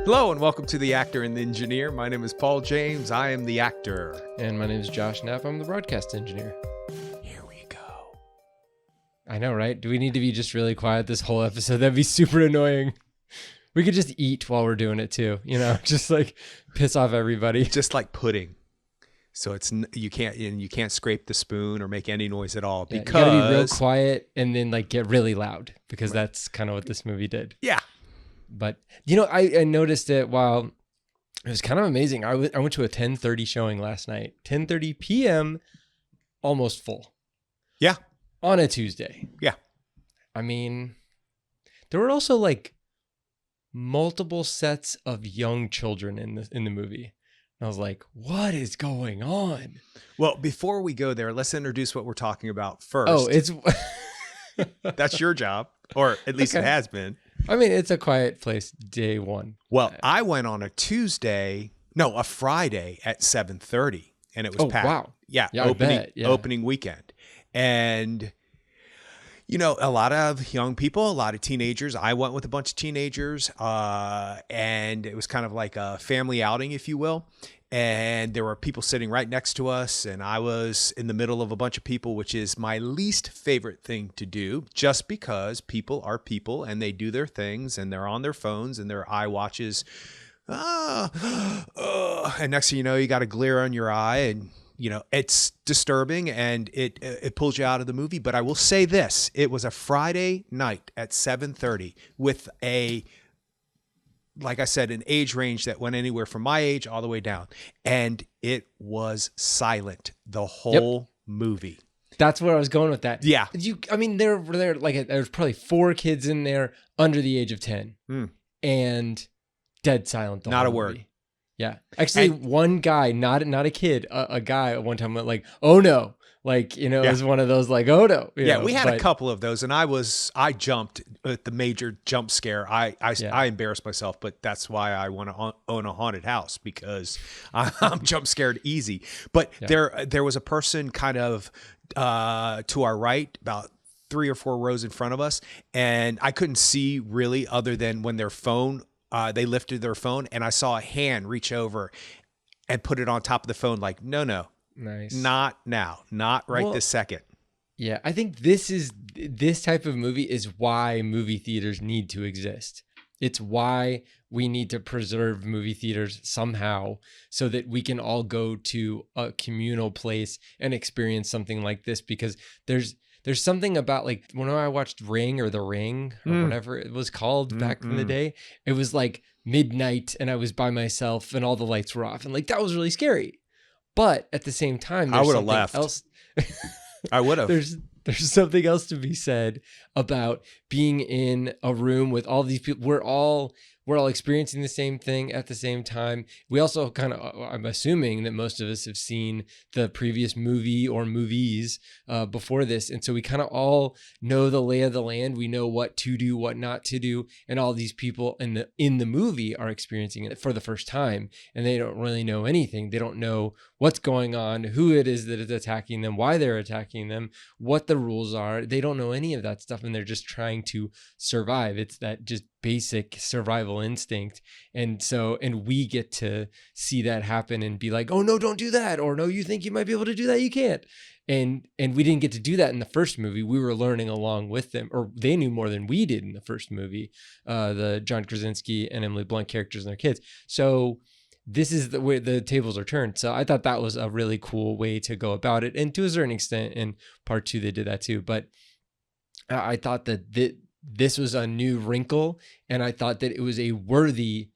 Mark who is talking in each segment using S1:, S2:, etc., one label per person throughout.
S1: Hello and welcome to The Actor and the Engineer. My name is Paul James. I am the actor.
S2: And my name is Josh Knapp. I'm the broadcast engineer.
S1: Here we go.
S2: I know, right? Do we need to be just really quiet this whole episode? That'd be super annoying. We could just eat while we're doing it too, you know, just like piss off everybody.
S1: Just like pudding. So it's you can't scrape the spoon or make any noise at all because
S2: you gotta be real quiet and then like get really loud because that's kind of what this movie did.
S1: Yeah.
S2: But you know, I noticed it while it was kind of amazing. I went to a 10:30 showing last night. 10:30 p.m. almost full.
S1: Yeah.
S2: On a Tuesday.
S1: Yeah.
S2: I mean, there were also like multiple sets of young children in the movie. And I was like, what is going on?
S1: Well, before we go there, let's introduce what we're talking about first.
S2: Oh, it's
S1: that's your job, or at least
S2: Okay.
S1: it has been.
S2: I mean, it's A Quiet Place day one.
S1: Well, I went on a Friday at 7:30 and it was packed.
S2: Wow.
S1: Yeah,
S2: I bet. Yeah.
S1: Opening weekend. And you know, a lot of young people, a lot of teenagers. I went with a bunch of teenagers, and it was kind of like a family outing, if you will. And there were people sitting right next to us, and I was in the middle of a bunch of people, which is my least favorite thing to do, just because people are people and they do their things and they're on their phones and their iWatches. And next thing you know, you got a glare on your eye, and you know, it's disturbing and it pulls you out of the movie. But I will say this, it was a Friday night at 7:30 with like I said, an age range that went anywhere from my age all the way down. And it was silent the whole movie.
S2: That's where I was going with that.
S1: Yeah.
S2: I mean, there was probably 4 kids in there under the age of 10 and dead silent. The
S1: Not
S2: whole
S1: a word.
S2: movie. Yeah. Actually, one guy, not a kid, a guy at one time went like, oh no. Like, you know, it was one of those like, oh no.
S1: Yeah, we had a couple of those, and I jumped at the major jump scare. I embarrassed myself, but that's why I want to own a haunted house, because I'm jump scared easy. But there was a person kind of to our right, about 3 or 4 rows in front of us, and I couldn't see really other than when their phone, they lifted their phone, and I saw a hand reach over and put it on top of the phone like, no.
S2: Nice.
S1: Not now. Not right this second.
S2: Yeah, I think this type of movie is why movie theaters need to exist. It's why we need to preserve movie theaters somehow so that we can all go to a communal place and experience something like this, because there's something about, like, when I watched Ring or The Ring or whatever it was called back in the day, it was like midnight and I was by myself and all the lights were off, and like that was really scary. But at the same time,
S1: I would have left. I would have.
S2: There's something else to be said about being in a room with all these people. We're all experiencing the same thing at the same time. We also kind of, I'm assuming that most of us have seen the previous movie or movies before this. And so we kind of all know the lay of the land. We know what to do, what not to do. And all these people in the movie are experiencing it for the first time. And they don't really know anything. They don't know what's going on, who it is that is attacking them, why they're attacking them, what the rules are. They don't know any of that stuff. And they're just trying to survive. It's that just basic survival instinct. And we get to see that happen and be like, oh no, don't do that. Or no, you think you might be able to do that, you can't. And we didn't get to do that in the first movie. We were learning along with them, or they knew more than we did in the first movie, the John Krasinski and Emily Blunt characters and their kids. So this is the way the tables are turned. So I thought that was a really cool way to go about it. And to a certain extent, in part 2, they did that too. But I thought that this was a new wrinkle, and I thought that it was a worthy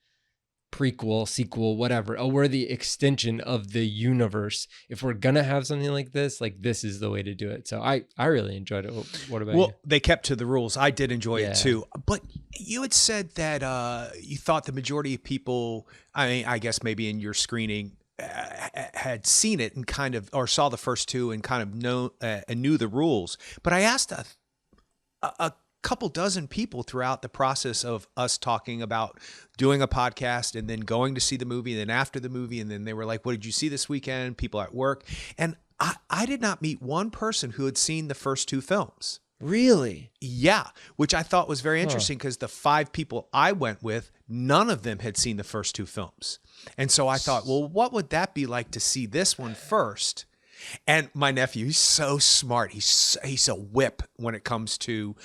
S2: prequel, sequel, whatever, a worthy extension of the universe. If we're gonna have something like this is the way to do it. So I really enjoyed it. What about you?
S1: Well, they kept to the rules. I did enjoy it too. But you had said that you thought the majority of people, I mean, I guess maybe in your screening, had seen it and kind of, or saw the first 2 and kind of knew the rules. But I asked a couple dozen people throughout the process of us talking about doing a podcast and then going to see the movie, and then after the movie, and then they were like, what did you see this weekend? People at work. And I did not meet one person who had seen the first 2 films.
S2: Really?
S1: Yeah, which I thought was very interesting, because the 5 people I went with none of them had seen the first two films. And so I thought, well, what would that be like to see this one first? And my nephew, he's so smart. He's a whip when it comes to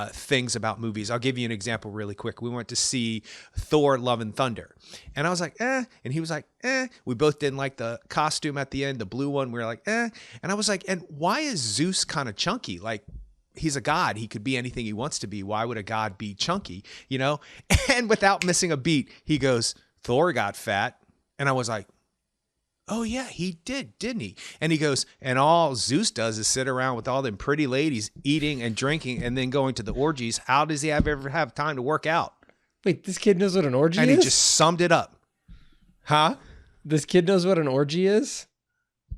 S1: things about movies. I'll give you an example really quick. We went to see Thor: Love and Thunder. And I was like, eh. And he was like, eh. We both didn't like the costume at the end, the blue one. We were like, eh. And I was like, and why is Zeus kind of chunky? Like, he's a god. He could be anything he wants to be. Why would a god be chunky? You know? And without missing a beat, he goes, Thor got fat. And I was like, oh yeah, he did, didn't he? And he goes, and all Zeus does is sit around with all them pretty ladies eating and drinking and then going to the orgies. How does he ever have time to work out?
S2: Wait, this kid knows what an orgy is?
S1: And he just summed it up. Huh?
S2: This kid knows what an orgy is?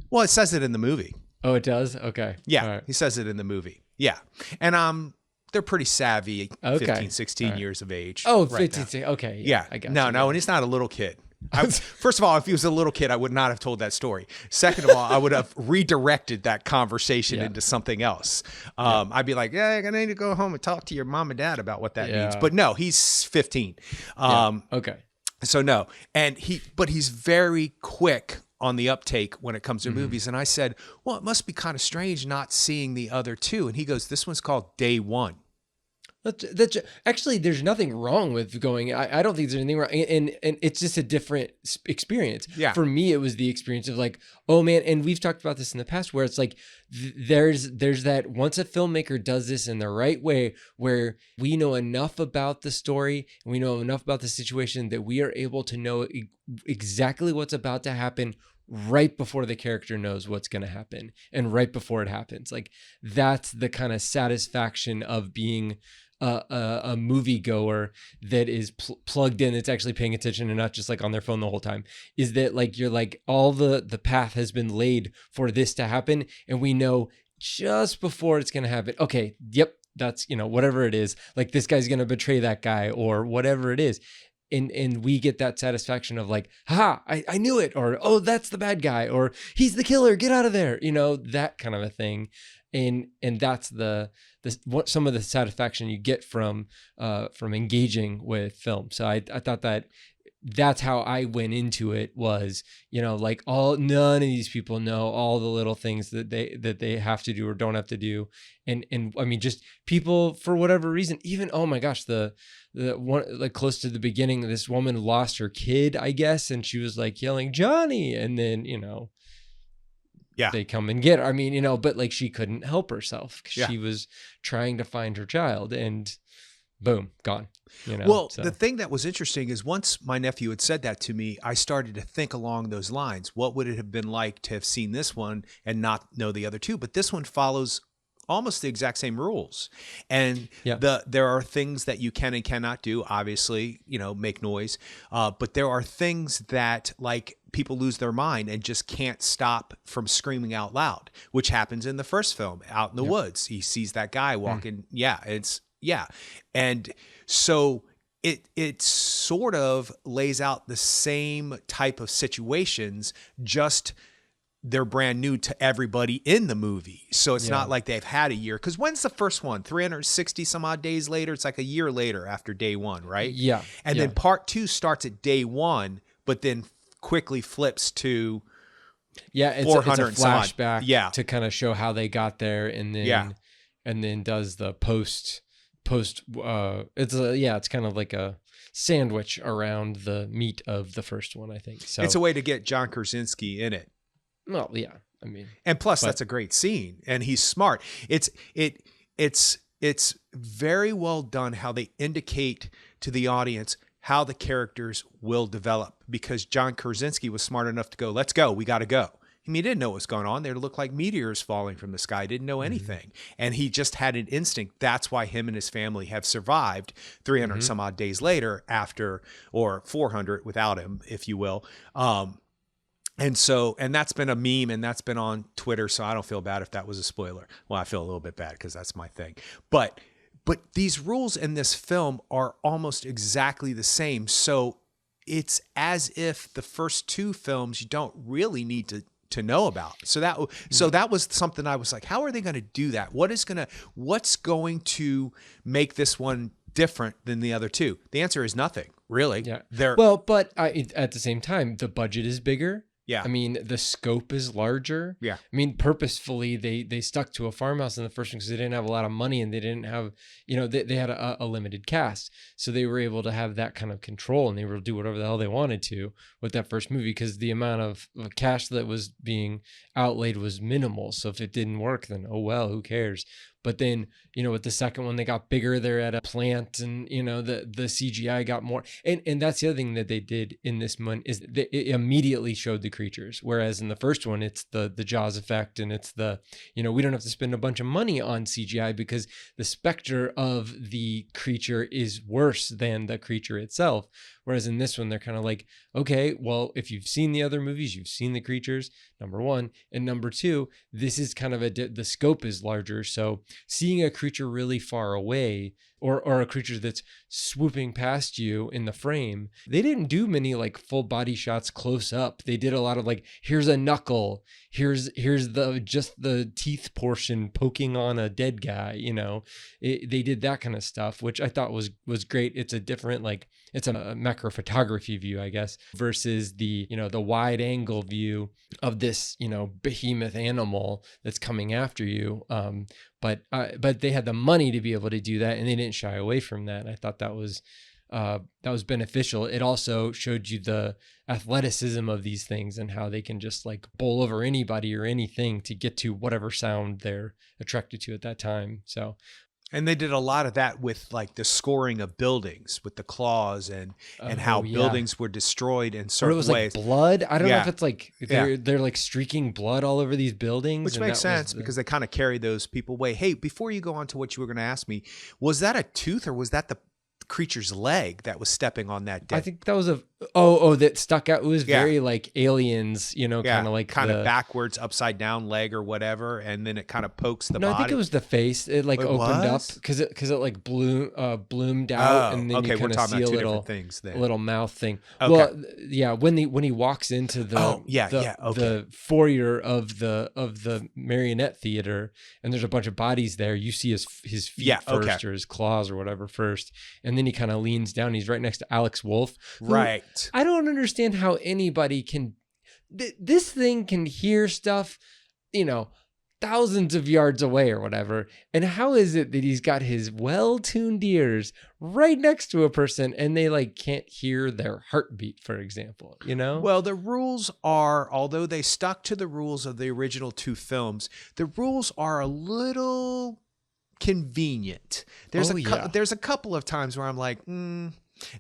S1: Well, it says it in the movie.
S2: Oh, it does? Okay.
S1: Yeah,
S2: right.
S1: He says it in the movie. Yeah. And they're pretty savvy,
S2: okay.
S1: 15, 16 years of age.
S2: Oh,
S1: right
S2: 15, okay.
S1: Yeah.
S2: I got
S1: no, and he's not a little kid. First of all, if he was a little kid, I would not have told that story. Second of all, I would have redirected that conversation into something else. I'd be like, yeah, I need to go home and talk to your mom and dad about what that means. But no, he's 15.
S2: Okay.
S1: So no. And he's very quick on the uptake when it comes to movies. And I said, well, it must be kind of strange not seeing the other two. And he goes, this one's called Day One.
S2: That's actually, there's nothing wrong with going. I don't think there's anything wrong, and it's just a different experience.
S1: Yeah.
S2: For me, it was the experience of like, oh man, and we've talked about this in the past, where it's like there's that once a filmmaker does this in the right way, where we know enough about the story and we know enough about the situation that we are able to know exactly what's about to happen right before the character knows what's going to happen and right before it happens. Like, that's the kind of satisfaction of being a moviegoer that is plugged in, that's actually paying attention and not just like on their phone the whole time, is that like you're like, all the path has been laid for this to happen, and we know just before it's going to happen, okay, yep, that's, whatever it is, like this guy's going to betray that guy or whatever it is. And we get that satisfaction of like, ha, I knew it, or, oh, that's the bad guy, or he's the killer, get out of there, that kind of a thing. And that's what some of the satisfaction you get from engaging with film. So I thought that's how I went into it, was, like none of these people know all the little things that they have to do or don't have to do. And I mean, just people for whatever reason, even, oh my gosh, the one, like close to the beginning, this woman lost her kid, I guess. And she was like yelling, Johnny. And then, they come and get her. I mean, but like she couldn't help herself because she was trying to find her child, and boom, gone.
S1: Well, the thing that was interesting is once my nephew had said that to me, I started to think along those lines. What would it have been like to have seen this one and not know the other two? But this one follows almost the exact same rules. And there are things that you can and cannot do, obviously, make noise. But there are things that, like, people lose their mind and just can't stop from screaming out loud, which happens in the first film, out in the woods. He sees that guy walking. And so it sort of lays out the same type of situations, just they're brand new to everybody in the movie. So it's not like they've had a year. Because when's the first one? 360 some odd days later? It's like a year later after day one, right?
S2: Yeah.
S1: And then part two starts at day one, but then quickly flips to
S2: it's a flashback to kind of show how they got there, and then does the post it's kind of like a sandwich around the meat of the first one, I think. So
S1: it's a way to get John Krasinski in it.
S2: Well, yeah, I mean,
S1: and plus that's a great scene, and he's smart. It's very well done how they indicate to the audience how the characters will develop, because John Krasinski was smart enough to go, let's go, we got to go. I mean, he didn't know what was going on. They looked like meteors falling from the sky, didn't know anything. And he just had an instinct. That's why him and his family have survived 300 some odd days later after, or 400 without him, if you will. And that's been a meme, and that's been on Twitter. So I don't feel bad if that was a spoiler. Well, I feel a little bit bad because that's my thing. But these rules in this film are almost exactly the same. So it's as if the first two films you don't really need to know about. So that was something I was like, how are they going to do that? What's going to make this one different than the other two? The answer is nothing, really.
S2: Yeah.
S1: They're
S2: Well, but at the same time, the budget is bigger.
S1: yeah.
S2: I mean, the scope is larger.
S1: Yeah.
S2: I mean, purposefully, they stuck to a farmhouse in the first one because they didn't have a lot of money and they didn't have, they had a limited cast. So they were able to have that kind of control and they were able to do whatever the hell they wanted to with that first movie because the amount of cash that was being outlaid was minimal. So if it didn't work, then oh well, who cares? But then, with the second one, they got bigger. They're at a plant and, the CGI got more. And that's the other thing that they did in this one is it immediately showed the creatures. Whereas in the first one, it's the Jaws effect and it's we don't have to spend a bunch of money on CGI because the specter of the creature is worse than the creature itself. Whereas in this one, they're kind of like, okay, well, if you've seen the other movies, you've seen the creatures, number one. And number two, this is kind of the scope is larger. So seeing a creature really far away or a creature that's swooping past you in the frame, they didn't do many like full body shots close up. They did a lot of like, here's a knuckle, here's the teeth portion poking on a dead guy, they did that kind of stuff, which I thought was great. It's a different, like, it's a macro photography view, I guess, versus the wide angle view of this, behemoth animal that's coming after you. But they had the money to be able to do that, and they didn't shy away from that. And I thought that was beneficial. It also showed you the athleticism of these things and how they can just like bowl over anybody or anything to get to whatever sound they're attracted to at that time. So.
S1: And they did a lot of that with like the scoring of buildings with the claws and how buildings were destroyed in certain ways.
S2: It was like blood. I don't know if it's like they're like streaking blood all over these buildings.
S1: Which makes sense because they kind of carry those people away. Hey, before you go on to what you were going to ask me, was that a tooth or was that the creature's leg that was stepping on that dead?
S2: I think that was that stuck out. It was very like Aliens, kind of like
S1: backwards, upside down leg or whatever, and then it kind of pokes the body.
S2: I think it was the face. It like opened up because it like bloomed out, and then you kind of see a little mouth thing. Okay. Well, yeah, when he walks into the foyer of the marionette theater, and there's a bunch of bodies there. You see his feet first or his claws or whatever first, and then he kind of leans down. He's right next to Alex Wolff.
S1: Right.
S2: I don't understand how anybody can. This thing can hear stuff, thousands of yards away or whatever. And how is it that he's got his well-tuned ears right next to a person and they like can't hear their heartbeat, for example, Well,
S1: the rules are, although they stuck to the rules of the original two films, the rules are a little convenient. There's a couple of times where I'm like,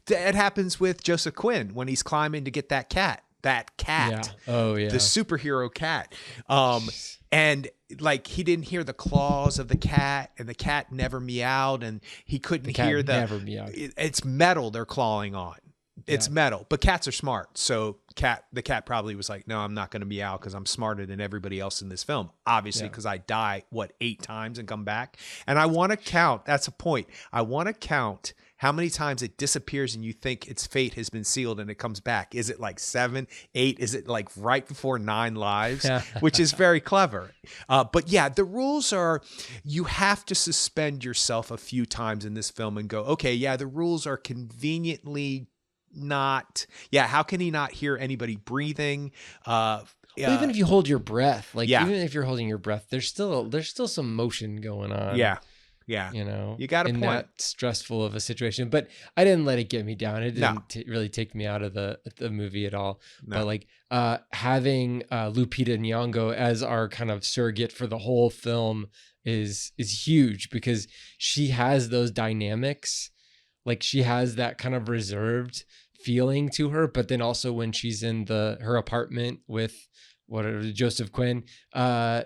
S1: It happens with Joseph Quinn when he's climbing to get that cat. Yeah. Oh, yeah. The superhero cat. And like he didn't hear the claws of the cat and the cat never meowed and he couldn't hear
S2: never meowed.
S1: It's metal they're clawing on. It's metal, but cats are smart. So the cat probably was like, no, I'm not going to meow because I'm smarter than everybody else in this film. Obviously, because I die, 8 times and come back. And I want to count. That's a point. I want to count how many times it disappears and you think its fate has been sealed and it comes back. Is it like 7, 8? Is it like right before 9 lives? Which is very clever. But yeah, the rules are you have to suspend yourself a few times in this film and go, okay, yeah, the rules are conveniently not. Yeah, how can he not hear anybody breathing?
S2: Well, even if you hold your breath, even if you're holding your breath, there's still some motion going on.
S1: Yeah. You got a
S2: point. That stressful of a situation, but I didn't let it get me down. It didn't really take me out of the movie at all. No. But like having Lupita Nyong'o as our kind of surrogate for the whole film is huge because she has those dynamics. Like she has that kind of reserved feeling to her, but then also when she's in her apartment with Joseph Quinn, and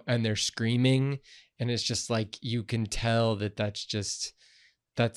S2: they're screaming. And it's just like, you can tell that's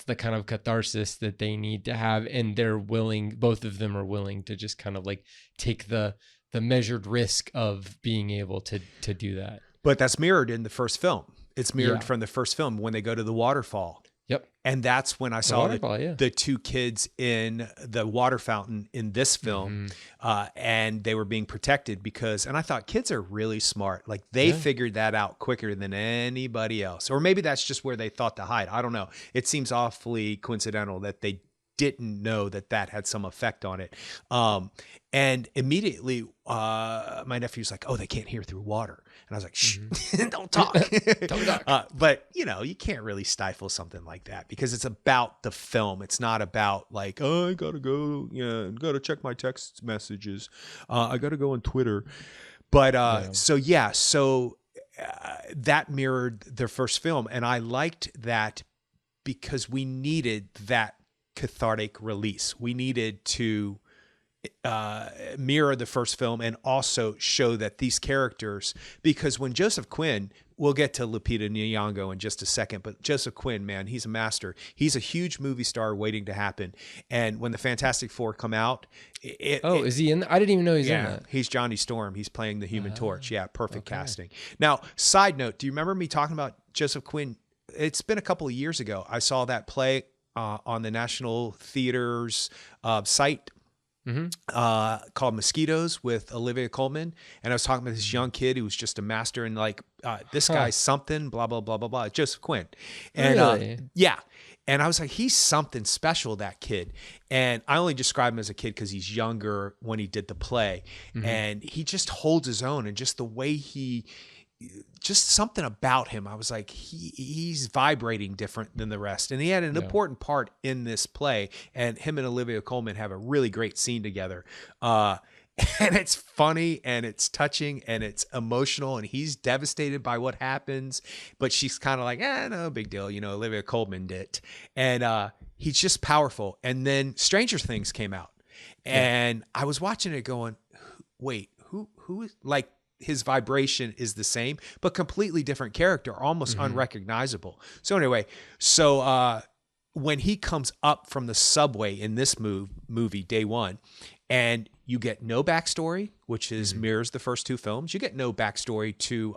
S2: the kind of catharsis that they need to have. And both of them are willing to just kind of like take the measured risk of being able to do that.
S1: But that's mirrored in the first film. It's mirrored from the first film when they go to the waterfall.
S2: Yep.
S1: And that's when I saw
S2: waterfall, yeah.
S1: the two kids in the water fountain in this film, and they were being protected and I thought kids are really smart. Like they figured that out quicker than anybody else. Or maybe that's just where they thought to hide. I don't know. It seems awfully coincidental that they didn't know that had some effect on it. And immediately my nephew's like, oh, they can't hear through water. And I was like, shh, don't talk.
S2: Don't talk.
S1: But you can't really stifle something like that because it's about the film. It's not about like, oh, I gotta go, gotta check my text messages. I gotta go on Twitter. But so that mirrored their first film. And I liked that because we needed that cathartic release. We needed to mirror the first film and also show that these characters, because when Joseph Quinn, we'll get to Lupita Nyong'o in just a second, but Joseph Quinn, man, he's a master. He's a huge movie star waiting to happen. And when the Fantastic Four come out,
S2: is he in? I didn't even know he's in that.
S1: He's Johnny Storm. He's playing the Human Torch. Yeah, perfect casting. Now, side note, do you remember me talking about Joseph Quinn? It's been a couple of years ago. I saw that play on the National Theater's site called Mosquitoes with Olivia Colman. And I was talking about this young kid who was just a master and like, this guy's something, blah, blah, blah, blah, blah. Joseph Quinn. And
S2: really?
S1: And I was like, he's something special, that kid. And I only describe him as a kid because he's younger when he did the play. And he just holds his own, and just the way just something about him. I was like, he's vibrating different than the rest. And he had an important part in this play, and him and Olivia Colman have a really great scene together. And it's funny and it's touching and it's emotional, and he's devastated by what happens, but she's kind of like, no big deal. Olivia Colman did. And he's just powerful. And then Stranger Things came out, and I was watching it going, wait, who is, like, his vibration is the same, but completely different character, almost unrecognizable. So anyway, when he comes up from the subway in this movie, day one, and you get no backstory, which is mirrors the first two films. You get no backstory to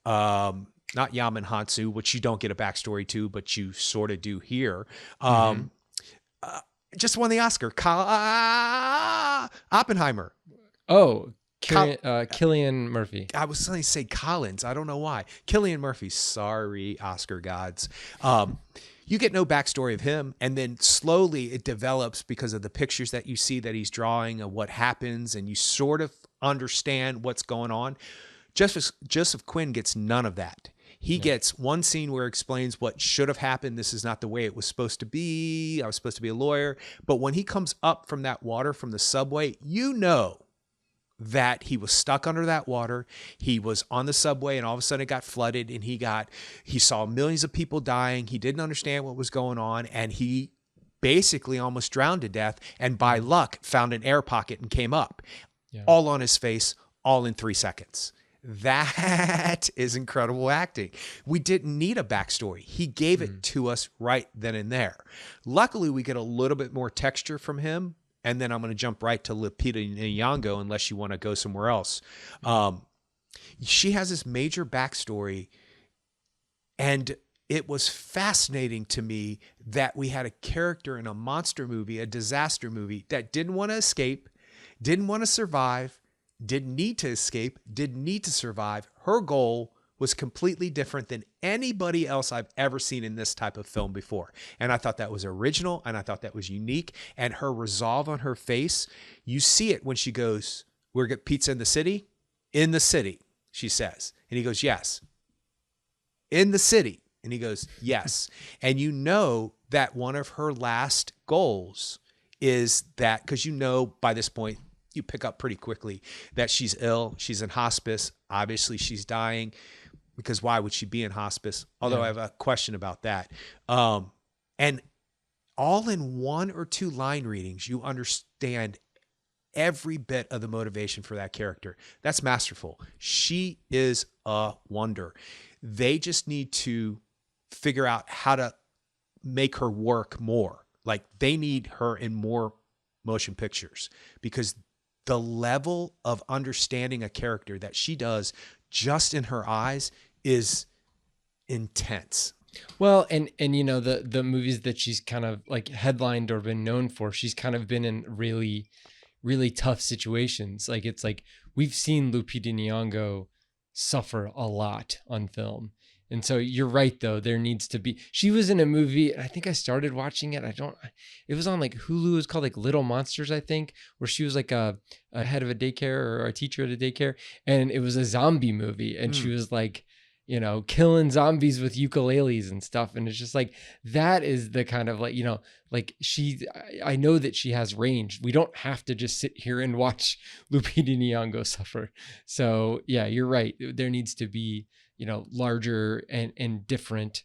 S1: not Yaman Hansu, which you don't get a backstory to, but you sort of do here. Just won the Oscar. Oppenheimer.
S2: Oh, Cillian Murphy.
S1: I was going to say Collins. I don't know why. Cillian Murphy. Sorry, Oscar gods. You get no backstory of him, and then slowly it develops because of the pictures that you see that he's drawing of what happens, and you sort of understand what's going on. Joseph Quinn gets none of that. He gets one scene where it explains what should have happened. This is not the way it was supposed to be. I was supposed to be a lawyer. But when he comes up from that water from the subway, that he was stuck under that water. He was on the subway, and all of a sudden it got flooded, and he saw millions of people dying. He didn't understand what was going on, and he basically almost drowned to death, and by luck found an air pocket and came up, all on his face, all in 3 seconds. That is incredible acting. We didn't need a backstory. He gave it to us right then and there. Luckily, we get a little bit more texture from him. And then I'm going to jump right to Lupita Nyong'o, unless you want to go somewhere else. She has this major backstory, and it was fascinating to me that we had a character in a monster movie, a disaster movie, that didn't want to escape, didn't want to survive, didn't need to escape, didn't need to survive. Her goal was completely different than anybody else I've ever seen in this type of film before. And I thought that was original, and I thought that was unique. And her resolve on her face, you see it when she goes, "We're get pizza in the city?" "In the city," she says. And he goes, "Yes." "In the city?" And he goes, "Yes." And you know that one of her last goals is that, because by this point, you pick up pretty quickly that she's ill. She's in hospice. Obviously, she's dying. Because why would she be in hospice? Although I have a question about that. And all in 1 or 2 line readings, you understand every bit of the motivation for that character. That's masterful. She is a wonder. They just need to figure out how to make her work more. Like, they need her in more motion pictures, because the level of understanding a character that she does just in her eyes is intense.
S2: Well, and you know, the movies that she's kind of like headlined or been known for, she's kind of been in really, really tough situations. Like it's like we've seen Lupita Nyong'o suffer a lot on film. And so you're right though, there needs to be, she was in a movie, I think I started watching it. It was on like Hulu. It was called like Little Monsters, I think, where she was like a head of a daycare or a teacher at a daycare. And it was a zombie movie. And she was like, you know, killing zombies with ukuleles and stuff. And it's just like, that is the kind of like, you know, like I know that she has range. We don't have to just sit here and watch Lupita Nyong'o suffer. So yeah, you're right. There needs to be, you know, larger and different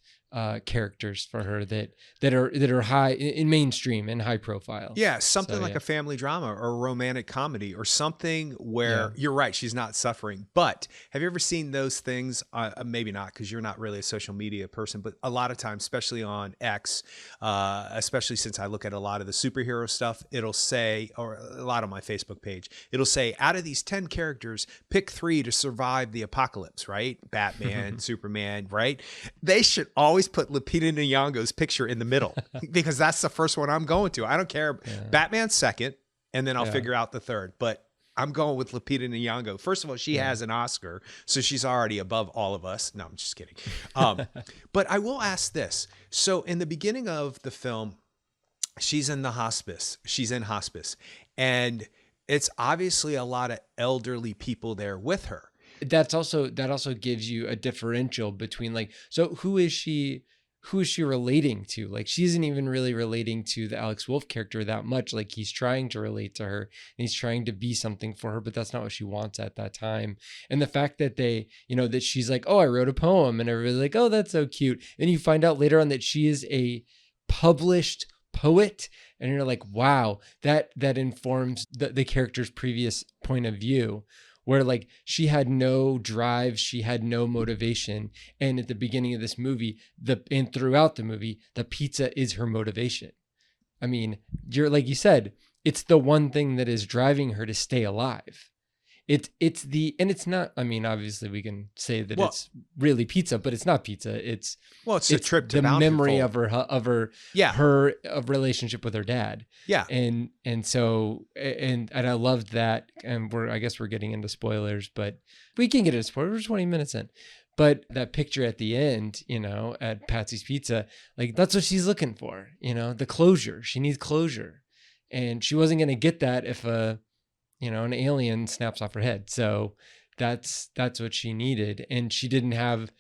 S2: characters for her that are high in mainstream and high profile.
S1: Yeah, something
S2: So,
S1: like
S2: yeah.
S1: a family drama or a romantic comedy or something where you're right, she's not suffering. But have you ever seen those things? Maybe not, because you're not really a social media person, but a lot of times, especially on X, especially since I look at a lot of the superhero stuff, it'll say, or a lot on my Facebook page, it'll say, out of these 10 characters, pick 3 to survive the apocalypse, right? Batman, Superman, right? They should always put Lupita Nyong'o's picture in the middle because that's the first one I'm going to. I don't care.
S2: Yeah.
S1: Batman's second, and then I'll figure out the third. But I'm going with Lupita Nyong'o. First of all, she has an Oscar, so she's already above all of us. No, I'm just kidding. But I will ask this. So in the beginning of the film, she's in hospice, and it's obviously a lot of elderly people there with her.
S2: That also gives you a differential between like, so who is she relating to? Like, she isn't even really relating to the Alex Wolff character that much. Like, he's trying to relate to her and he's trying to be something for her, but that's not what she wants at that time. And the fact that they, you know, that she's like, oh, I wrote a poem, and everybody's like, oh, that's so cute. And you find out later on that she is a published poet, and you're like, wow, that informs the character's previous point of view, where like she had no drive, she had no motivation. And at the beginning of this movie, and throughout the movie, the pizza is her motivation. I mean, you're like you said, it's the one thing that is driving her to stay alive. And it's not, I mean, obviously we can say that it's really pizza, but it's not pizza. It's
S1: a trip to
S2: the
S1: Bountiful.
S2: memory of her relationship with her dad.
S1: Yeah.
S2: And so, and I loved that. And I guess we're getting into spoilers, but we can get into spoilers. We're 20 minutes in. But that picture at the end, you know, at Patsy's Pizza, like that's what she's looking for, you know, the closure. She needs closure. And she wasn't going to get that if an alien snaps off her head. So that's what she needed. And she didn't have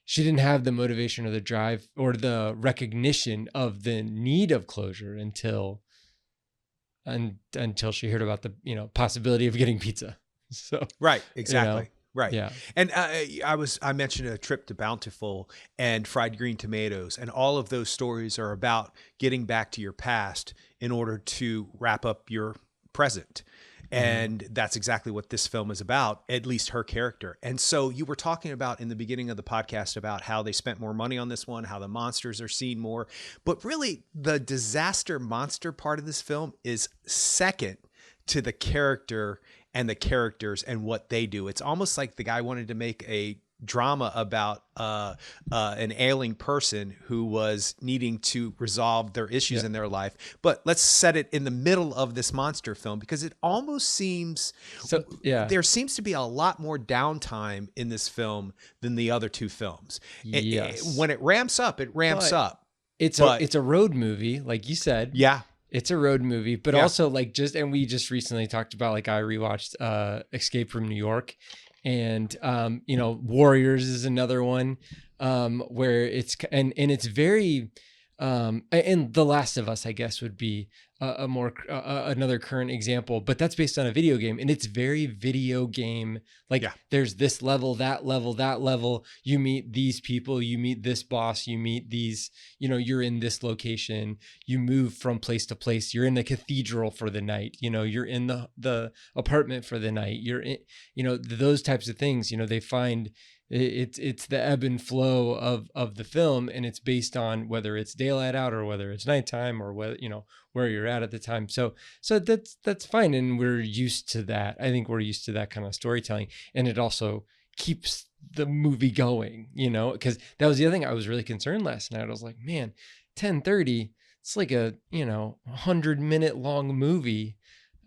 S2: the motivation or the drive or the recognition of the need of closure until she heard about the, you know, possibility of getting pizza. So,
S1: right. Exactly.
S2: You know,
S1: right.
S2: Yeah.
S1: And I mentioned a trip to Bountiful and fried green tomatoes, and all of those stories are about getting back to your past in order to wrap up your present. And that's exactly what this film is about, at least her character. And so you were talking about in the beginning of the podcast about how they spent more money on this one, how the monsters are seen more. But really, the disaster monster part of this film is second to the character and the characters and what they do. It's almost like the guy wanted to make a drama about an ailing person who was needing to resolve their issues in their life, but let's set it in the middle of this monster film because it almost seems there seems to be a lot more downtime in this film than the other two films. When it ramps up, It's
S2: a road movie, like you said.
S1: Yeah.
S2: It's a road movie, but also like we just recently talked about, like, I rewatched Escape from New York. And, you know, Warriors is another one where it's very, and The Last of Us, I guess, would be another current example, but that's based on a video game, and it's very video game. Like there's this level, that level, you meet these people, you meet this boss, you meet these, you know, you're in this location, you move from place to place, you're in the cathedral for the night, you know, you're in the apartment for the night, you're in, you know, those types of things, you know, they find it's the ebb and flow of the film, and it's based on whether it's daylight out or whether it's nighttime or whether, you know, where you're at the time. So that's fine. And we're used to that. I think we're used to that kind of storytelling, and it also keeps the movie going, because that was the other thing. I was really concerned last night. I was like, man, 10:30, it's like a 100-minute long movie.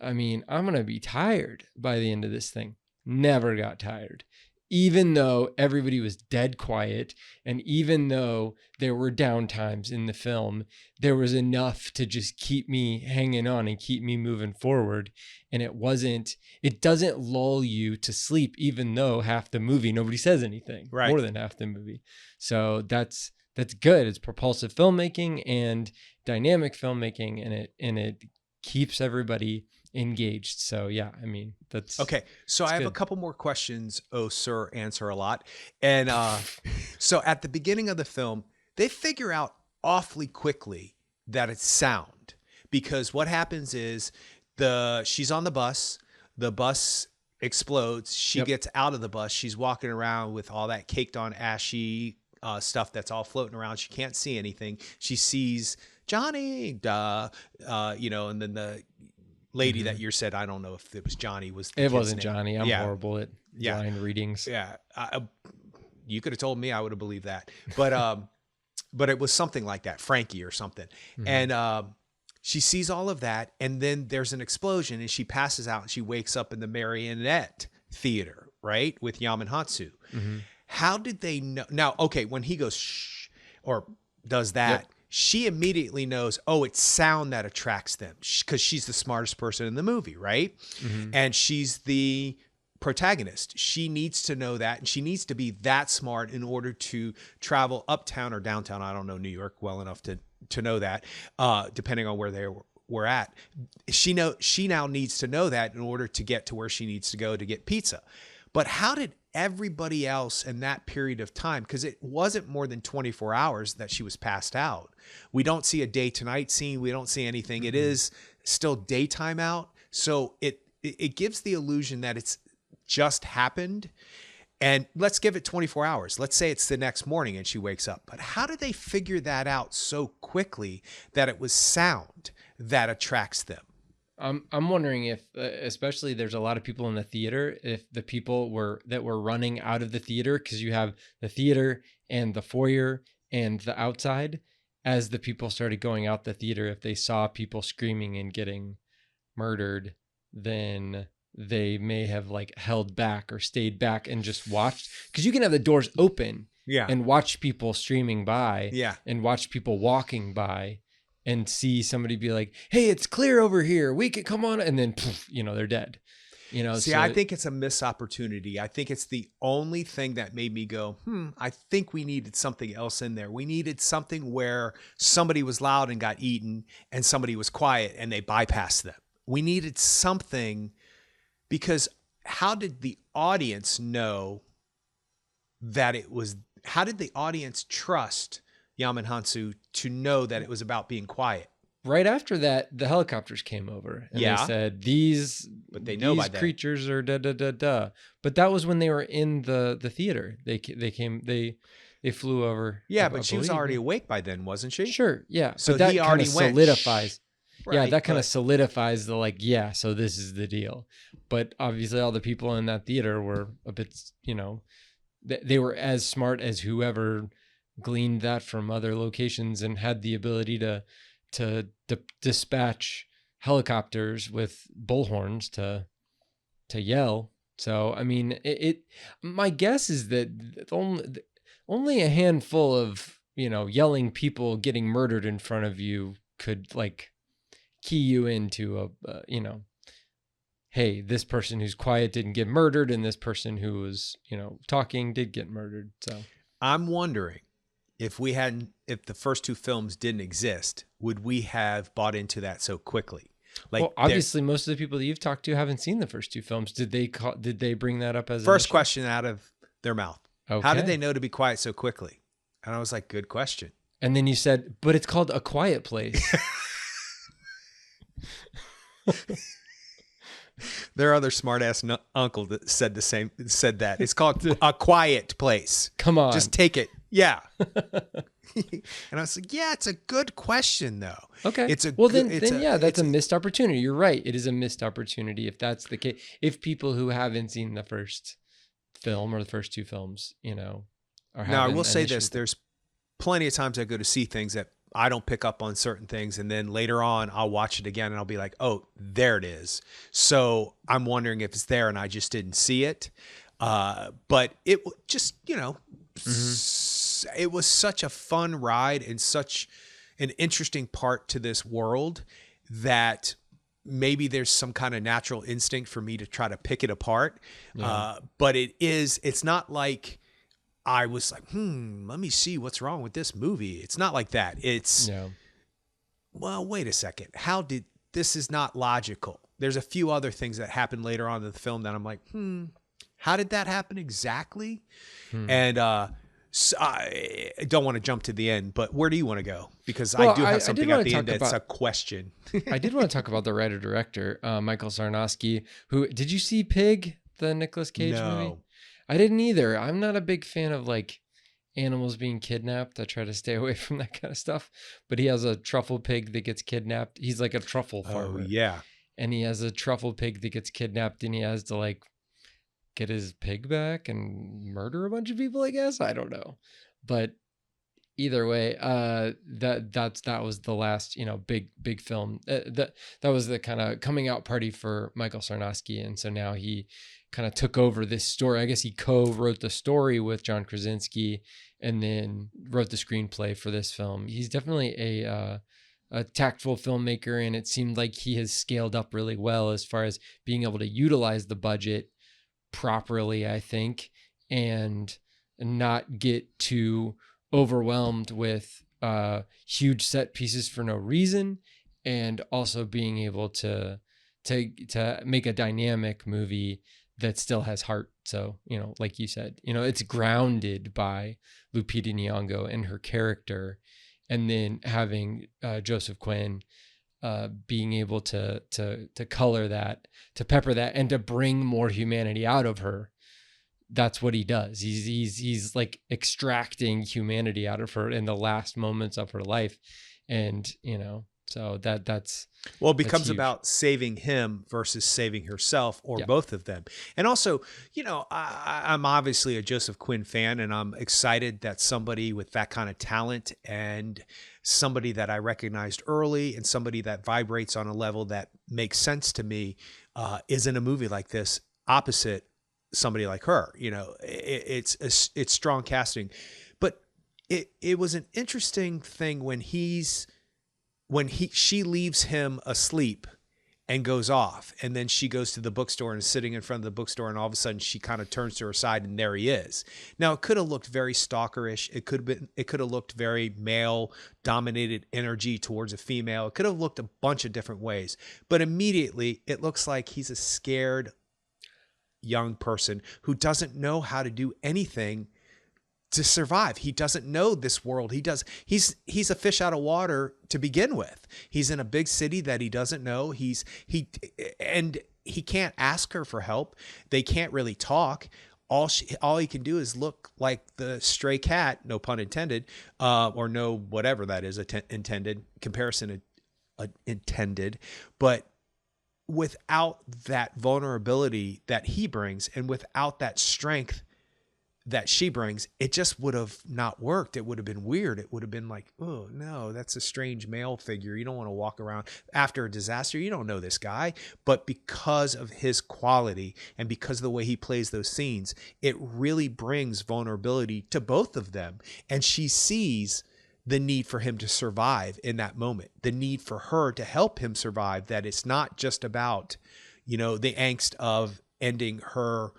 S2: I mean, I'm going to be tired by the end of this thing. Never got tired. Even though everybody was dead quiet, and even though there were downtimes in the film, there was enough to just keep me hanging on and keep me moving forward. And it doesn't lull you to sleep, even though half the movie, nobody says anything,
S1: right.
S2: More than half the movie. So that's good. It's propulsive filmmaking and dynamic filmmaking, and it keeps everybody engaged. So yeah, I mean, that's
S1: okay. So I have a couple more questions. Oh, sir, answer a lot. And so at the beginning of the film, they figure out awfully quickly that it's sound, because what happens is she's on the bus explodes. She gets out of the bus. She's walking around with all that caked on ashy stuff that's all floating around. She can't see anything. She sees Johnny, and then the lady that you said, I don't know if it was Johnny, was the
S2: it
S1: kid's
S2: wasn't
S1: name.
S2: Johnny. I'm horrible at blind readings.
S1: Yeah. You could have told me, I would have believed that. But it was something like that, Frankie or something. And she sees all of that, and then there's an explosion, and she passes out, and she wakes up in the Marionette Theater, right, with Yaman Hatsu. How did they know? Now, okay, when he goes shh or does that, she immediately knows, oh, it's sound that attracts them, because she's the smartest person in the movie, right? And she's the protagonist. She needs to know that, and she needs to be that smart in order to travel uptown or downtown. I don't know New York well enough to know that, depending on where they were at. She now needs to know that in order to get to where she needs to go to get pizza. But how did everybody else in that period of time, because it wasn't more than 24 hours that she was passed out. We don't see a day to night scene. We don't see anything. It is still daytime out. So it gives the illusion that it's just happened. And let's give it 24 hours. Let's say it's the next morning and she wakes up. But how did they figure that out so quickly that it was sound that attracts them?
S2: I'm wondering if, especially there's a lot of people in the theater, if the people were running out of the theater, because you have the theater and the foyer and the outside, as the people started going out the theater, if they saw people screaming and getting murdered, then they may have held back or stayed back and just watched, because you can have the doors open and watch people streaming by and watch people walking by and see somebody be like, hey, it's clear over here, we could come on, and then poof, they're dead.
S1: See, so I think it's a missed opportunity. I think it's the only thing that made me go, I think we needed something else in there. We needed something where somebody was loud and got eaten and somebody was quiet and they bypassed them. We needed something, because how did the audience know that it was, how did the audience trust Yaman Hatsu to know that it was about being quiet?
S2: Right after that, the helicopters came over and they said, but they know these creatures are da da da da. But that was when they were in the theater. They flew over.
S1: Yeah, but she was already awake by then, wasn't she?
S2: Sure, yeah.
S1: So
S2: but that
S1: he already
S2: solidifies.
S1: Right,
S2: yeah, that kind of solidifies the so this is the deal. But obviously all the people in that theater were a bit, they were as smart as whoever gleaned that from other locations and had the ability to dispatch helicopters with bullhorns to yell. So I mean, my guess is that only a handful of yelling people getting murdered in front of you could key you into hey, this person who's quiet didn't get murdered, and this person who was talking did get murdered. So
S1: I'm wondering, if the first two films didn't exist, would we have bought into that so quickly?
S2: Well, obviously, most of the people that you've talked to haven't seen the first two films. Did they bring that up as
S1: first question out of their mouth?
S2: Okay.
S1: How did they know to be quiet so quickly? And I was like, good question.
S2: And then you said, but it's called A Quiet Place.
S1: Their other smart-ass uncle that said that. It's called A Quiet Place.
S2: Come on.
S1: Just take it. Yeah. And I was like, yeah, it's a good question, though.
S2: Okay. That's a missed opportunity. You're right. It is a missed opportunity if that's the case. If people who haven't seen the first film or the first two films, are
S1: Now, I
S2: having
S1: will
S2: an
S1: say
S2: issue
S1: this,
S2: with it.
S1: there's plenty of times I go to see things that I don't pick up on certain things, and then later on I'll watch it again and I'll be like, oh, there it is. So I'm wondering if it's there and I just didn't see it. But it just, it was such a fun ride and such an interesting part to this world that maybe there's some kind of natural instinct for me to try to pick it apart.
S2: Yeah.
S1: But it's not like I was like, let me see what's wrong with this movie. It's not like that. It's,
S2: Yeah.
S1: well, wait a second. This is not logical. There's a few other things that happen later on in the film that I'm like, how did that happen exactly? And so I don't want to jump to the end, but where do you want to go? Because I do have something at the end that's a question.
S2: I did want to talk about the writer-director, Michael Sarnowski, who, did you see Pig, the Nicolas Cage movie? I didn't either. I'm not a big fan of like animals being kidnapped. I try to stay away from that kind of stuff. But he has a truffle pig that gets kidnapped. He's like a truffle farmer.
S1: Oh, yeah.
S2: And he has a truffle pig that gets kidnapped, and he has to like get his pig back and murder a bunch of people, I guess. I don't know. But either way, that was the last, big film. That was the kind of coming out party for Michael Sarnowski. And so now he kind of took over this story. I guess he co-wrote the story with John Krasinski and then wrote the screenplay for this film. He's definitely a tactful filmmaker, and it seemed like he has scaled up really well as far as being able to utilize the budget properly, I think, and not get too overwhelmed with huge set pieces for no reason, and also being able to make a dynamic movie that still has heart. So, like you said, it's grounded by Lupita Nyong'o and her character, and then having Joseph Quinn being able to color that, to pepper that, and to bring more humanity out of her. That's what he does. He's like extracting humanity out of her in the last moments of her life. And, so that's
S1: well, it becomes
S2: huge.
S1: about saving him versus saving herself, or both of them. And also, I'm obviously a Joseph Quinn fan, and I'm excited that somebody with that kind of talent, and somebody that I recognized early, and somebody that vibrates on a level that makes sense to me, is in a movie like this opposite somebody like her. It's strong casting. But it was an interesting thing when she leaves him asleep and goes off, and then she goes to the bookstore and is sitting in front of the bookstore, and all of a sudden she kind of turns to her side and there he is. Now, it could have looked very stalkerish. It could have looked very male dominated energy towards a female. It could have looked a bunch of different ways, but immediately it looks like he's a scared young person who doesn't know how to do anything to survive. He doesn't know this world. He's a fish out of water to begin with. He's in a big city that he doesn't know. He can't ask her for help. They can't really talk. All he can do is look like the stray cat, no pun intended, or no whatever that is intended, comparison intended, but without that vulnerability that he brings, and without that strength that she brings, it just would have not worked. It would have been weird. It would have been like, oh no, that's a strange male figure. You don't want to walk around after a disaster. You don't know this guy. But because of his quality and because of the way he plays those scenes, it really brings vulnerability to both of them. And she sees the need for him to survive in that moment, the need for her to help him survive, that it's not just about, the angst of ending her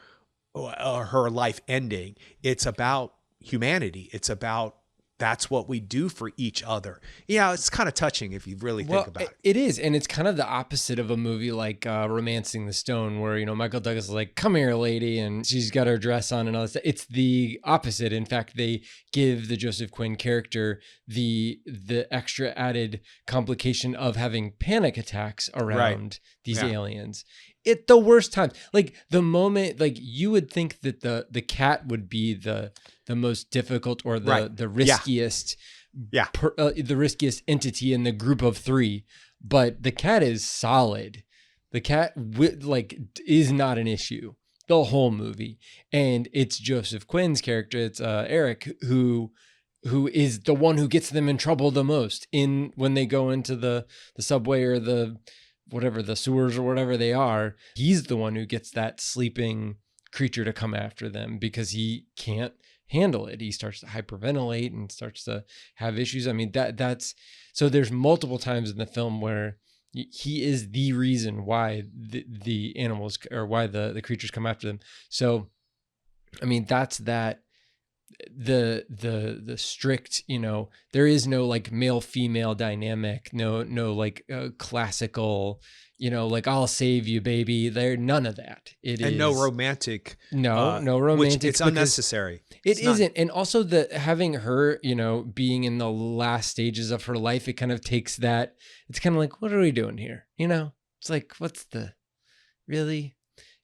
S1: life ending. It's about humanity. It's about, that's what we do for each other. Yeah, it's kind of touching if you really think about it.
S2: It is, and it's kind of the opposite of a movie like Romancing the Stone, where Michael Douglas is like, "Come here, lady," and she's got her dress on and all that stuff. It's the opposite. In fact, they give the Joseph Quinn character the extra added complication of having panic attacks around these aliens. At the worst times, like the moment, like you would think that the cat would be the most difficult, or the riskiest, the riskiest entity in the group of three, but the cat is solid. The cat is not an issue. the whole movie. And it's Joseph Quinn's character, it's Eric, who is the one who gets them in trouble the most in when they go into the subway or the whatever, the sewers or whatever they are. He's the one who gets that sleeping creature to come after them because he can't handle it. He starts to hyperventilate and starts to have issues. I mean, that's so there's multiple times in the film where he is the reason why the animals or why the creatures come after them. So, I mean, that's that. The strict, you know, there is no like male female dynamic, no like classical, you know, like I'll save you baby, there none of that. It
S1: and
S2: is
S1: no romantic
S2: no romantic,
S1: which it's unnecessary.
S2: It isn't. And also the having her, you know, being in the last stages of her life, it kind of takes that, it's kind of like, what are we doing here, you know? It's like, what's the really,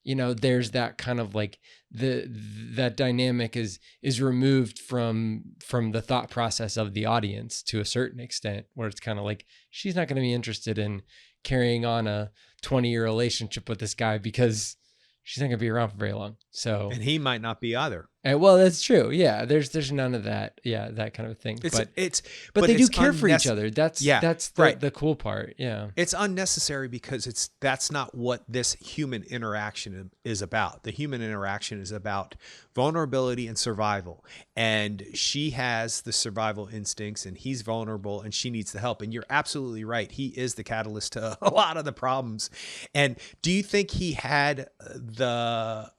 S2: you know, there's that kind of like that dynamic is removed from the thought process of the audience to a certain extent, where it's kind of like she's not going to be interested in carrying on a 20-year relationship with this guy because she's not going to be around for very long. So,
S1: and he might not be either.
S2: And, well, that's true. Yeah, there's none of that. Yeah, that kind of thing. But they do care for each other. That's the cool part. Yeah,
S1: it's unnecessary because that's not what this human interaction is about. The human interaction is about vulnerability and survival. And she has the survival instincts, and he's vulnerable, and she needs the help. And you're absolutely right. He is the catalyst to a lot of the problems. And do you think he had the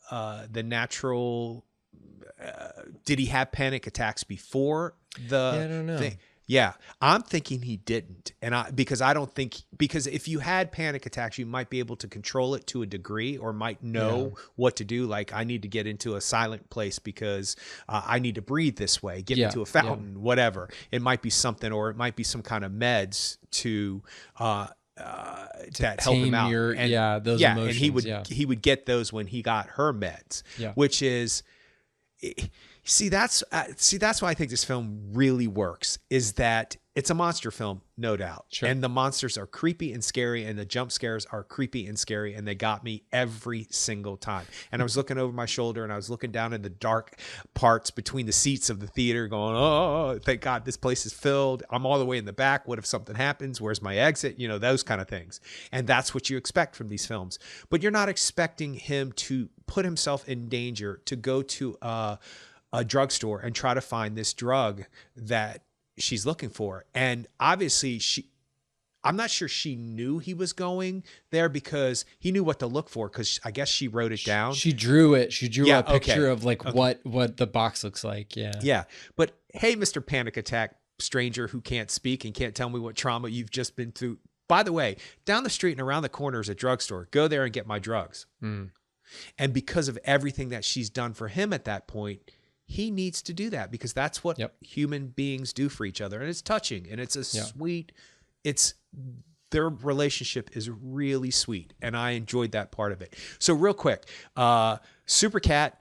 S1: natural? Did he have panic attacks before the
S2: I don't know.
S1: thing? Yeah, I'm thinking he didn't. And because if you had panic attacks, you might be able to control it to a degree, or might know what to do. Like, I need to get into a silent place because I need to breathe this way, get me to a fountain, whatever. It might be something, or it might be some kind of meds to that help him out.
S2: Those emotions.
S1: And he would get those when he got her meds, which is, see, that's why I think this film really works, is that it's a monster film, no doubt.
S2: Sure.
S1: And the monsters are creepy and scary, and the jump scares are creepy and scary, and they got me every single time. And I was looking over my shoulder, and I was looking down in the dark parts between the seats of the theater going, oh, thank God this place is filled. I'm all the way in the back. What if something happens? Where's my exit? You know, those kind of things. And that's what you expect from these films. But you're not expecting him to put himself in danger to go to a drugstore and try to find this drug that she's looking for. And obviously I'm not sure she knew he was going there, because he knew what to look for, because I guess she wrote it down.
S2: She drew it. She drew a picture of like what the box looks like. Yeah.
S1: Yeah. But hey, Mr. Panic Attack stranger who can't speak and can't tell me what trauma you've just been through. By the way, down the street and around the corner is a drugstore. Go there and get my drugs. And because of everything that she's done for him at that point, he needs to do that, because that's what human beings do for each other. And it's touching, and it's a sweet, their relationship is really sweet. And I enjoyed that part of it. So real quick, Super Cat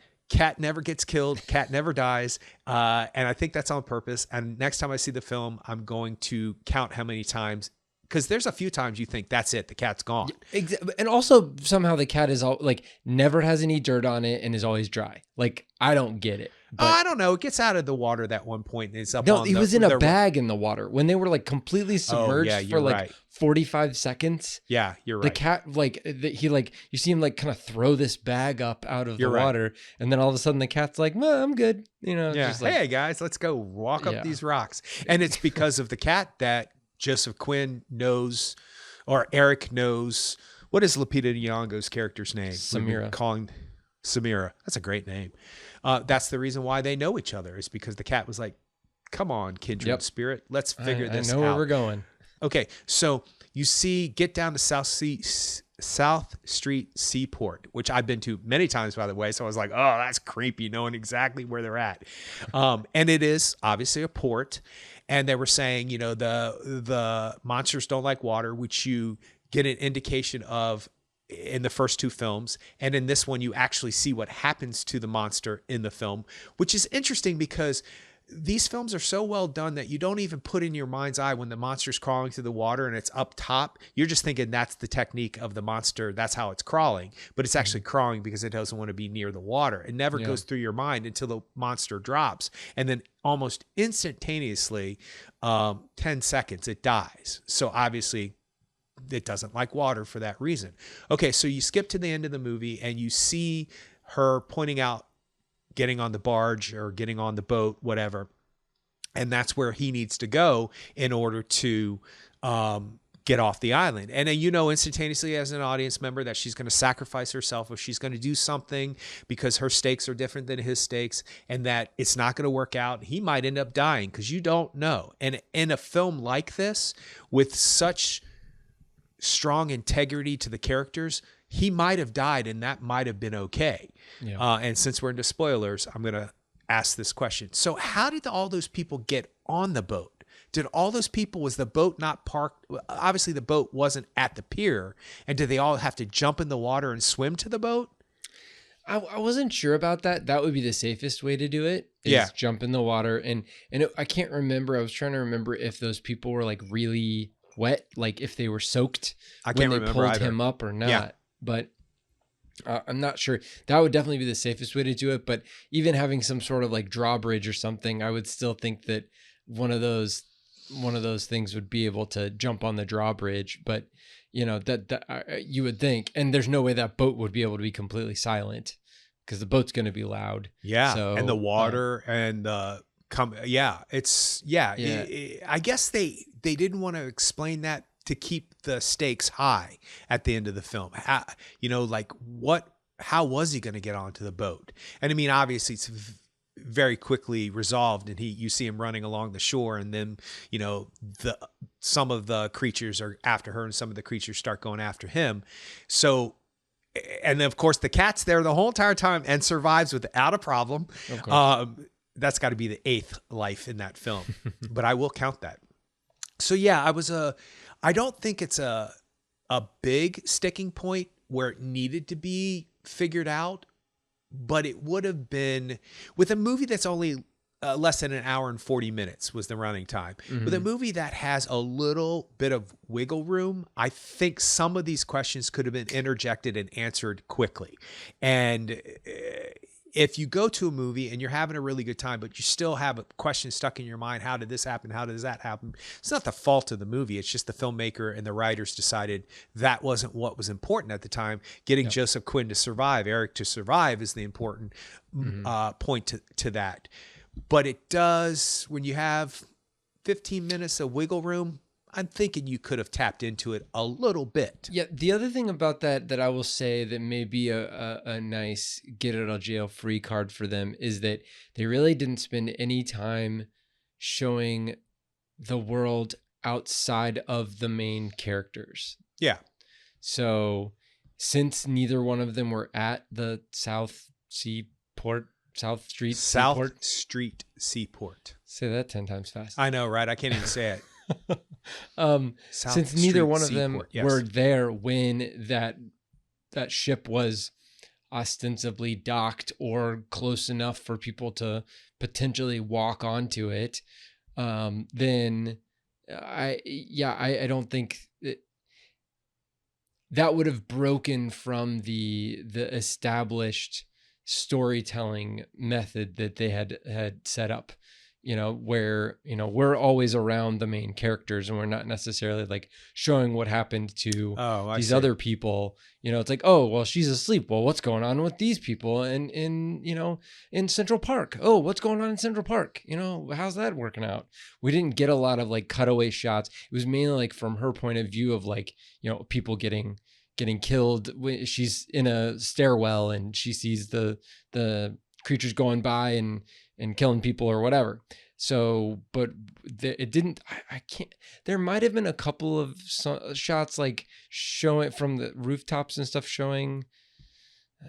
S1: never gets killed. Cat never dies. And I think that's on purpose. And next time I see the film, I'm going to count how many times, because there's a few times you think that's it, the cat's gone.
S2: And also somehow the cat is all like never has any dirt on it and is always dry. Like, I don't get it. But
S1: I don't know. It gets out of the water at one point. It's up.
S2: No, he was in a bag in the water when they were like completely submerged for like 45 seconds.
S1: Yeah, you're right.
S2: The cat, you see him like kind of throw this bag up out of the water, and then all of a sudden the cat's like, "No, I'm good." You know, just like,
S1: hey guys, let's go walk up these rocks. And it's because of the cat that Joseph Quinn knows, or Eric knows. What is Lupita Nyong'o's character's name? Samira. That's a great name. That's the reason why they know each other, is because the cat was like, come on, kindred spirit. Let's figure this out.
S2: I know where we're going.
S1: Okay. So you get down to South Street Seaport, which I've been to many times, by the way. So I was like, oh, that's creepy, knowing exactly where they're at. And it is obviously a port. And they were saying, you know, the monsters don't like water, which you get an indication of in the first two films. And in this one, you actually see what happens to the monster in the film, which is interesting, because these films are so well done that you don't even put in your mind's eye when the monster's crawling through the water and it's up top. You're just thinking that's the technique of the monster. That's how it's crawling, but it's actually crawling because it doesn't want to be near the water. It never goes through your mind until the monster drops. And then almost instantaneously, 10 seconds, it dies. So obviously it doesn't like water for that reason. Okay. So you skip to the end of the movie and you see her pointing out, getting on the barge or getting on the boat, whatever. And that's where he needs to go in order to get off the island. And then, instantaneously as an audience member that she's going to sacrifice herself, or she's going to do something because her stakes are different than his stakes, and that it's not going to work out. He might end up dying because you don't know. And in a film like this, with such strong integrity to the characters, he might have died and that might have been okay. Yeah. And since we're into spoilers, I'm going to ask this question. So how did all those people get on the boat? Did all those people, was the boat not parked? Obviously the boat wasn't at the pier. And did they all have to jump in the water and swim to the boat?
S2: I wasn't sure about that. That would be the safest way to do it. Is jump in the water. And I can't remember. I was trying to remember if those people were like really wet, like if they were soaked when they pulled him up or not. Yeah. But I'm not sure. That would definitely be the safest way to do it. But even having some sort of like drawbridge or something, I would still think that one of those things would be able to jump on the drawbridge. But that you would think, and there's no way that boat would be able to be completely silent because the boat's going to be loud.
S1: Yeah,
S2: so,
S1: and the water and I guess they didn't want to explain that to keep the stakes high at the end of the film. How was he going to get onto the boat? And I mean, obviously it's very quickly resolved, and you see him running along the shore, and then, some of the creatures are after her and some of the creatures start going after him. So, and then of course the cat's there the whole entire time and survives without a problem. Okay. That's got to be the 8th life in that film, but I will count that. So yeah, I don't think it's a big sticking point where it needed to be figured out, but it would have been with a movie that's only less than an hour and 40 minutes was the running time. Mm-hmm. With a movie that has a little bit of wiggle room, I think some of these questions could have been interjected and answered quickly. And if you go to a movie and you're having a really good time, but you still have a question stuck in your mind, how did this happen? How does that happen? It's not the fault of the movie. It's just the filmmaker and the writers decided that wasn't what was important at the time. Getting Joseph Quinn to survive, Eric to survive is the important point to that. But it does, when you have 15 minutes of wiggle room, I'm thinking you could have tapped into it a little bit.
S2: Yeah. The other thing about that I will say that may be a nice get out of jail free card for them is that they really didn't spend any time showing the world outside of the main characters.
S1: Yeah.
S2: So since neither one of them were at the South Street Seaport. Say that 10 times fast.
S1: I know, right? I can't even say it.
S2: Since neither one of them were there when that ship was ostensibly docked or close enough for people to potentially walk onto it, then I don't think that would have broken from the established storytelling method that they had set up. Where, we're always around the main characters and we're not necessarily like showing what happened to these other people. It's like, oh, well, she's asleep. Well, what's going on with these people in Central Park? Oh, what's going on in Central Park? How's that working out? We didn't get a lot of like cutaway shots. It was mainly like from her point of view of like, people getting killed. She's in a stairwell and she sees the creatures going by and killing people or whatever. So, but it didn't, I can't, there might've been a couple of shots like showing from the rooftops and stuff, showing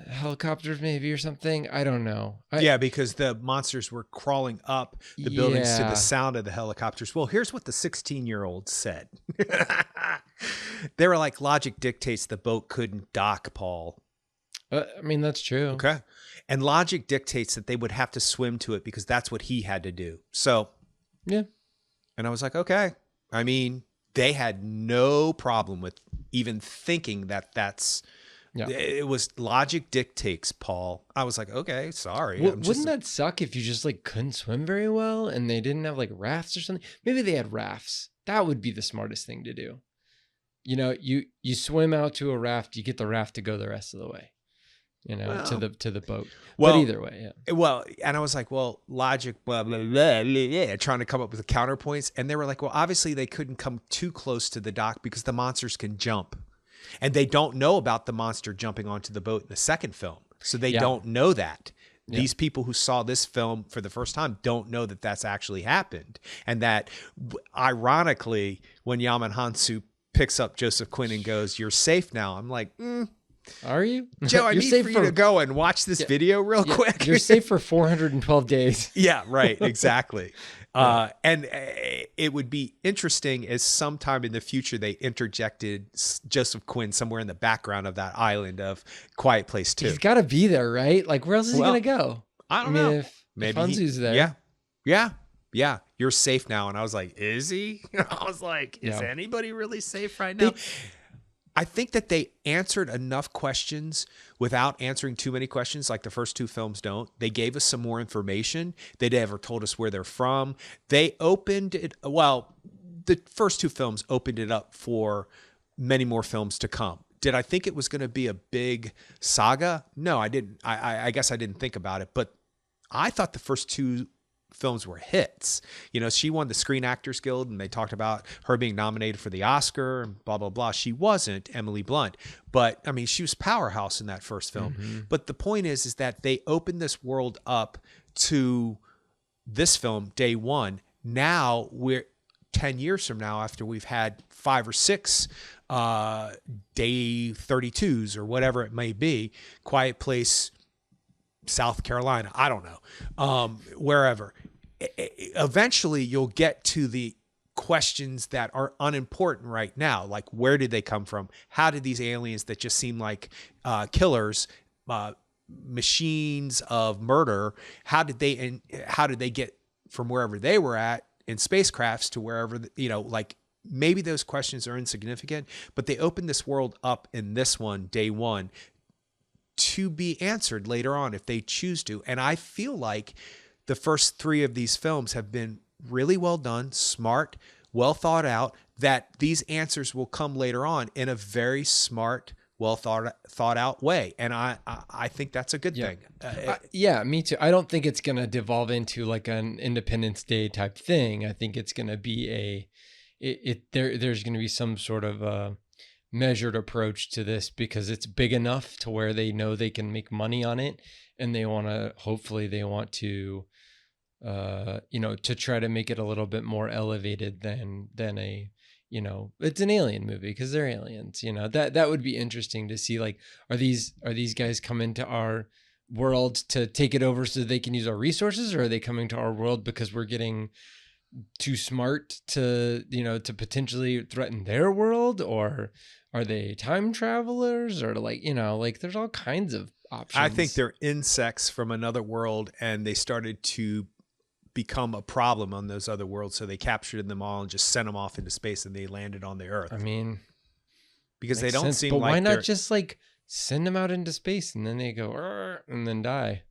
S2: helicopters maybe or something. I don't know.
S1: Because the monsters were crawling up the buildings to the sound of the helicopters. Well, here's what the 16-year-olds said. They were like, logic dictates the boat couldn't dock, Paul.
S2: I mean, that's true.
S1: Okay. And logic dictates that they would have to swim to it because that's what he had to do. So,
S2: Yeah.
S1: and I was like, okay. I mean, they had no problem with even thinking that it was logic dictates, Paul. I was like, okay, sorry.
S2: Wouldn't that suck if you just like couldn't swim very well and they didn't have like rafts or something? Maybe they had rafts. That would be the smartest thing to do. You know, you swim out to a raft, you get the raft to go the rest of the way. You know, to the boat. But either way, yeah.
S1: Well, and I was like, well, logic, blah, blah, blah, blah, trying to come up with the counterpoints. And they were like, well, obviously they couldn't come too close to the dock because the monsters can jump. And they don't know about the monster jumping onto the boat in the second film. So they don't know that. Yeah. These people who saw this film for the first time don't know that that's actually happened. And that, ironically, when Yaman Hansu picks up Joseph Quinn and goes, "You're safe now," I'm like,
S2: Are you?
S1: Joe, I need for you to go and watch this video real quick.
S2: You're safe for 412 days.
S1: Yeah, right. Exactly. And it would be interesting as sometime in the future they interjected Joseph Quinn somewhere in the background of that island of Quiet Place 2.
S2: He's got to be there, right? Like, where else is he going to go?
S1: I don't know.
S2: If Hansu's there.
S1: Yeah. You're safe now. And I was like, is he? I was like, is anybody really safe right now? I think that they answered enough questions without answering too many questions, like the first two films don't. They gave us some more information. They never told us where they're from. They opened it. Well, the first two films opened it up for many more films to come. Did I think it was going to be a big saga? No, I didn't. I guess I didn't think about it, but I thought the first two films were hits. You know, she won the Screen Actors Guild and they talked about her being nominated for the Oscar and blah, blah, blah. She wasn't Emily Blunt, but I mean, she was powerhouse in that first film. Mm-hmm. But the point is that they opened this world up to this film, day one. Now we're 10 years from now, after we've had 5 or 6 day 32s or whatever it may be, Quiet Place, South Carolina, I don't know, wherever. Eventually, you'll get to the questions that are unimportant right now, like where did they come from? How did these aliens that just seem like killers, machines of murder, how did they get from wherever they were at in spacecrafts to wherever, like maybe those questions are insignificant, but they open this world up in this one, day one, to be answered later on if they choose to. And I feel like the first 3 of these films have been really well done, smart, well thought out, that these answers will come later on in a very smart, well thought out way. And I think that's a good thing.
S2: Yeah, me too. I don't think it's going to devolve into like an Independence Day type thing. I think it's going to be there's going to be some sort of a measured approach to this because it's big enough to where they know they can make money on it, and they want to to try to make it a little bit more elevated than a, it's an alien movie because they're aliens. That would be interesting to see. Like, are these guys coming to our world to take it over so they can use our resources, or are they coming to our world because we're getting too smart to potentially threaten their world? Or are they time travelers? Or like there's all kinds of options.
S1: I think they're insects from another world, and they started to become a problem on those other worlds. So they captured them all and just sent them off into space, and they landed on the Earth.
S2: I mean,
S1: because they don't seem
S2: but
S1: like.
S2: Why not just like send them out into space and then they go and then die?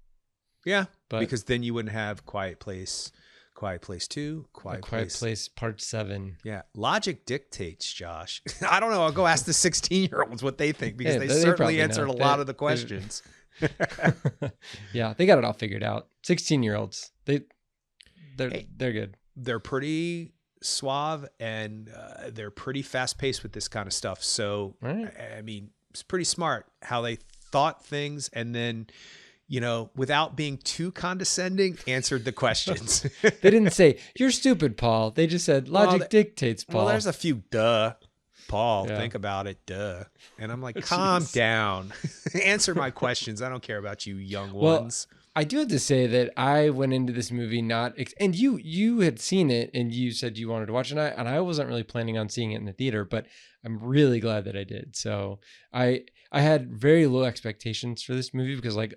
S1: Yeah, because then you wouldn't have Quiet Place 2, Quiet
S2: Place Part 7.
S1: Yeah, logic dictates, Josh. I don't know. I'll go ask the 16-year-olds what they think, because they certainly answered a lot of the questions.
S2: Yeah, they got it all figured out. 16-year-olds, they're good.
S1: They're pretty suave, and they're pretty fast paced with this kind of stuff. So, right. I mean, it's pretty smart how they thought things, and then, without being too condescending, answered the questions.
S2: They didn't say, "You're stupid, Paul." They just said, "Logic dictates, Paul."
S1: Well, there's a few duh. Paul, think about it, duh. And I'm like, calm down. Answer my questions. I don't care about you young ones.
S2: I do have to say that I went into this movie and you had seen it and you said you wanted to watch it, and I wasn't really planning on seeing it in the theater, but I'm really glad that I did. So I I had very low expectations for this movie because like,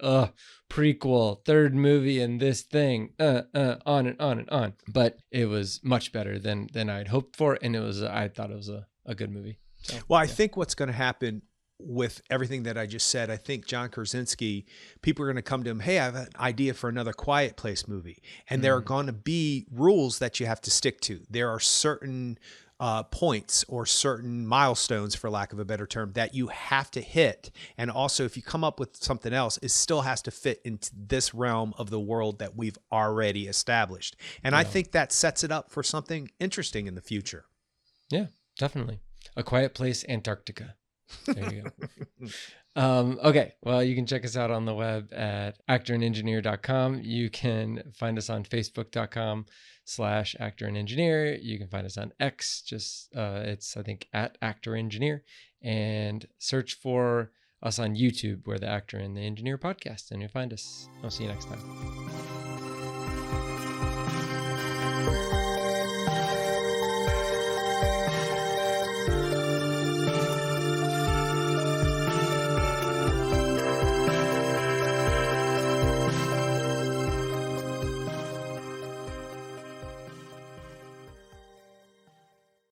S2: prequel, third movie and this thing, on and on and on. But it was much better than I'd hoped for. And I thought it was a good movie. So,
S1: well, I think what's going to happen with everything that I just said, I think John Krasinski, people are going to come to him, hey, I have an idea for another Quiet Place movie. And there are going to be rules that you have to stick to. There are certain points or certain milestones, for lack of a better term, that you have to hit. And also, if you come up with something else, it still has to fit into this realm of the world that we've already established. And I think that sets it up for something interesting in the future.
S2: Yeah, definitely. A Quiet Place, Antarctica. There you go. Okay. Well, you can check us out on the web at actorandengineer.com. You can find us on facebook.com/actorandengineer. You can find us on X. It's, I think, at actorengineer, and search for us on YouTube. We're the Actor and the Engineer podcast, and you'll find us. I'll see you next time.